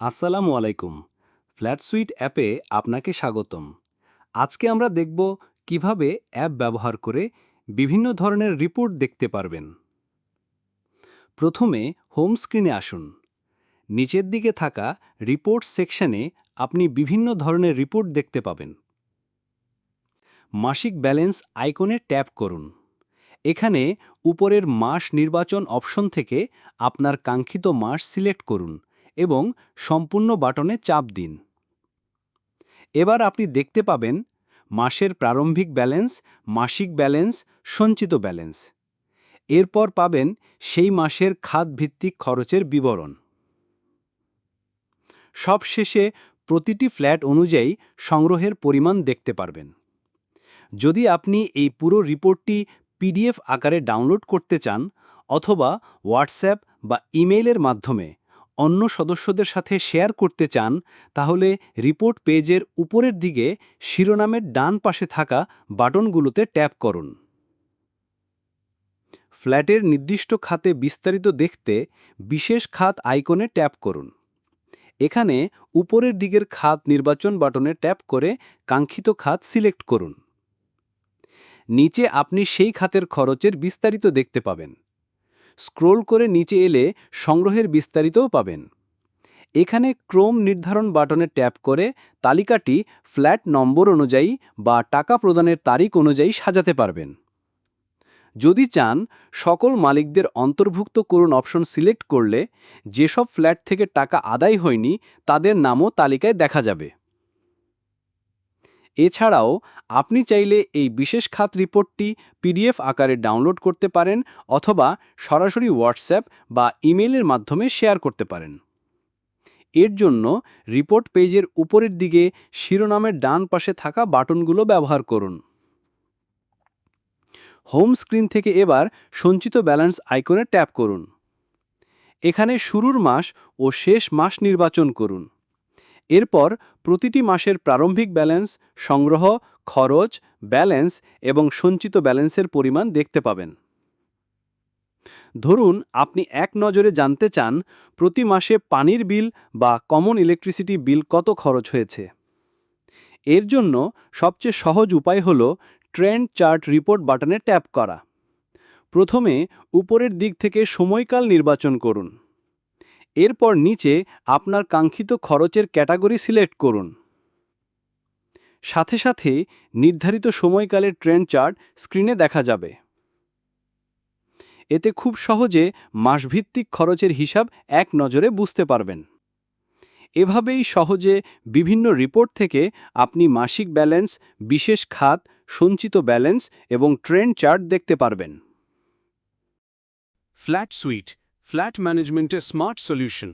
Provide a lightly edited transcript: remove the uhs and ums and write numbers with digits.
আসসালামু আলাইকুম। ফ্ল্যাটসুইট অ্যাপে আপনাকে স্বাগতম। আজকে আমরা দেখব কিভাবে অ্যাপ ব্যবহার করে বিভিন্ন ধরনের রিপোর্ট দেখতে পারবেন। প্রথমে হোম স্ক্রিনে আসুন। নিচের দিকে থাকা রিপোর্ট সেকশনে আপনি বিভিন্ন ধরনের রিপোর্ট দেখতে পাবেন। মাসিক ব্যালেন্স আইকনে ট্যাপ করুন। এখানে উপরের মাস নির্বাচন অপশন থেকে আপনার কাঙ্ক্ষিত মাস সিলেক্ট করুন এবং সম্পূর্ণ বাটনে চাপ দিন। এবার আপনি দেখতে পাবেন মাসের প্রারম্ভিক ব্যালেন্স, মাসিক ব্যালেন্স, সঞ্চিত ব্যালেন্স। এরপর পাবেন সেই মাসের খাতভিত্তিক খরচের বিবরণ। সবশেষে প্রতিটি ফ্ল্যাট অনুযায়ী সংগ্রহের পরিমাণ দেখতে পারবেন। যদি আপনি এই পুরো রিপোর্টটি পিডিএফ আকারে ডাউনলোড করতে চান অথবা হোয়াটসঅ্যাপ বা ইমেইলের মাধ্যমে অন্য সদস্যদের সাথে শেয়ার করতে চান, তাহলে রিপোর্ট পেজের উপরের দিকে শিরোনামের ডান পাশে থাকা বাটনগুলোতে ট্যাপ করুন। ফ্ল্যাটের নির্দিষ্ট খাতে বিস্তারিত দেখতে বিশেষ খাত আইকনে ট্যাপ করুন। এখানে উপরের দিকের খাত নির্বাচন বাটনে ট্যাপ করে কাঙ্ক্ষিত খাত সিলেক্ট করুন। নিচে আপনি সেই খাতের খরচের বিস্তারিত দেখতে পাবেন। স্ক্রোল করে নিচে এলে সংগ্রহের বিস্তারিতও পাবেন। এখানে ক্রম নির্ধারণ বাটনে ট্যাপ করে তালিকাটি ফ্ল্যাট নম্বর অনুযায়ী বা টাকা প্রদানের তারিখ অনুযায়ী সাজাতে পারবেন। যদি চান সকল মালিকদের অন্তর্ভুক্ত করুন অপশন সিলেক্ট করলে যেসব ফ্ল্যাট থেকে টাকা আদায় হয়নি তাদের নামও তালিকায় দেখা যাবে। এছাড়াও আপনি চাইলে এই বিশেষ খাত রিপোর্টটি পিডিএফ আকারে ডাউনলোড করতে পারেন অথবা সরাসরি হোয়াটসঅ্যাপ বা ইমেইলের মাধ্যমে শেয়ার করতে পারেন। এর জন্য রিপোর্ট পেজের উপরের দিকে শিরোনামের ডান পাশে থাকা বাটনগুলো ব্যবহার করুন। হোম স্ক্রিন থেকে এবার সঞ্চিত ব্যালেন্স আইকনে ট্যাপ করুন। এখানে শুরুর মাস ও শেষ মাস নির্বাচন করুন। এরপর প্রতিটি মাসের প্রারম্ভিক ব্যালেন্স, সংগ্রহ, খরচ, ব্যালেন্স এবং সঞ্চিত ব্যালেন্সের পরিমাণ দেখতে পাবেন। ধরুন আপনি এক নজরে জানতে চান প্রতি মাসে পানির বিল বা কমন ইলেকট্রিসিটি বিল কত খরচ হয়েছে। এর জন্য সবচেয়ে সহজ উপায় হল ট্রেন্ড চার্ট রিপোর্ট বাটনে ট্যাপ করা। প্রথমে উপরের দিক থেকে সময়কাল নির্বাচন করুন। এরপর নিচে আপনার কাঙ্ক্ষিত খরচের ক্যাটাগরি সিলেক্ট করুন। সাথে সাথে নির্ধারিত সময়কালের ট্রেন্ড চার্ট স্ক্রিনে দেখা যাবে। এতে খুব সহজে মাসভিত্তিক খরচের হিসাব এক নজরে বুঝতে পারবেন। এভাবেই সহজে বিভিন্ন রিপোর্ট থেকে আপনি মাসিক ব্যালেন্স, বিশেষ খাত, সঞ্চিত ব্যালেন্স এবং ট্রেন্ড চার্ট দেখতে পারবেন। ফ্ল্যাট সুইট, ফ্ল্যাট ম্যানেজমেন্টের স্মার্ট সলিউশন।